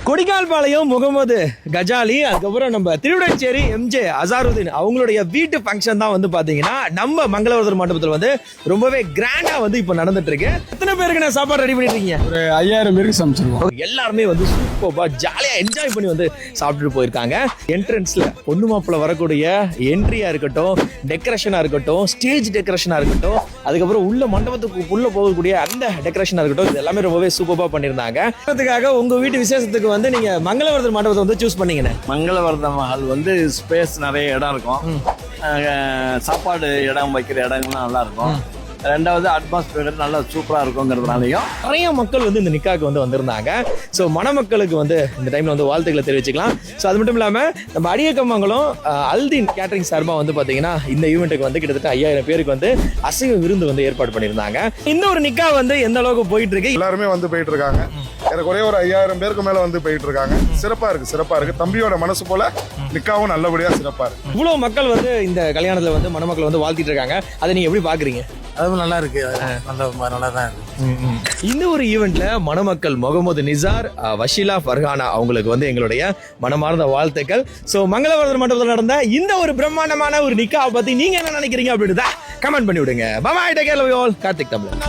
கொடிக்கால்பாளையம் முகமது கஜாலி, அதுக்கப்புறம் நம்ம திருவிடச்சேரி எம்ஜே அசாருதீன் அவங்களுடைய வீட்டு ஃபங்க்ஷன் தான் வந்து பாத்தீங்கன்னா நம்ம மங்களவர்தர் மண்டபத்தில் வந்து ரொம்பவே கிராண்டா வந்து இப்போ நடந்துட்டு இருக்கு. எத்தனை பேருக்கு நான் சாப்பாடு ரெடி பண்ணிட்டு இருக்கீங்க? ஒரு 5000 பேருக்கு சமைச்சிருக்கோம். எல்லாருமே வந்து சூப்பரா ஜாலியா என்ஜாய் பண்ணி வந்து சாப்பிட்டுட்டு போயிருக்காங்க. என்ட்ரன்ஸ்ல பொண்ணு மாப்பிள்ள வரக்கூடிய என்ட்ரியா இருக்கட்டும், டெக்கரேஷனா இருக்கட்டும், ஸ்டேஜ் டெக்கரேஷனா இருக்கட்டும், அதுக்கப்புறம் உள்ள மண்டபத்துக்கு உள்ள போகக்கூடிய அந்த டெக்கரேஷனா இருக்கட்டும், இது எல்லாமே ரொம்பவே சூப்பரா பண்ணியிருந்தாங்க. அதுக்காக உங்க வீட்டு விசேஷத்துக்கு வந்து நீங்க மங்களவர்தர் மண்டபத்தை வந்து சூஸ் பண்ணீங்க. மங்களவர்தம் ஹால் வந்து ஸ்பேஸ் நிறைய இடம் இருக்கும், சாப்பாடு இடம் வைக்கிற இடங்கள்லாம் நல்லா இருக்கும். ரெண்டாவது அட்மாஸ்பியர் நல்லா சூப்பரா இருக்குங்கிறதுனாலையும் நிறைய மக்கள் வந்து இந்த நிக்காக்கு வந்து வந்திருந்தாங்க. ஸோ மணமக்களுக்கு வந்து இந்த டைம்ல வந்து வாழ்த்துக்களை தெரிவிச்சுக்கலாம். ஸோ அது மட்டும் இல்லாம நம்ம அடியக்கமங்கலம் அல்தீன் கேட்டரிங் சார்பா வந்து பாத்தீங்கன்னா இந்த ஈவெண்ட்டுக்கு வந்து கிட்டத்தட்ட 5000 பேருக்கு வந்து அசைவ விருந்து வந்து ஏற்பாடு பண்ணியிருந்தாங்க. இந்த ஒரு நிக்கா வந்து எந்த அளவுக்கு போயிட்டு இருக்கு? எல்லாருமே வந்து போயிட்டு இருக்காங்க. எனக்கு ஒரே ஒரு 5000 பேருக்கு மேல வந்து போயிட்டு இருக்காங்க. சிறப்பா இருக்கு. தம்பியோட மனசு போல நிக்காவும் நல்லபடியா சிறப்பா இருக்கு. இவ்வளவு மக்கள் வந்து இந்த கல்யாணத்துல வந்து மணமக்கள் வந்து வாழ்த்திட்டு இருக்காங்க. அதை நீங்க எப்படி பாக்குறீங்க? அதுவும் நல்லா இருக்கு, நல்லா தான் இருக்கு. இந்த ஒரு ஈவெண்ட்ல மணமக்கள் முகமது நிசார், வஷீலா ஃபர்ஹானா அவங்களுக்கு வந்து எங்களுடைய மனமார்ந்த வாழ்த்துக்கள். ஸோ மங்களவர்தர் மண்டபத்தில் நடந்த இந்த ஒரு பிரம்மாண்டமான ஒரு நிக்கா பத்தி நீங்க என்ன நினைக்கிறீங்க அப்படின்னு கமெண்ட் பண்ணி விடுங்க. Bye, take care, love you all. Karthik Tamil.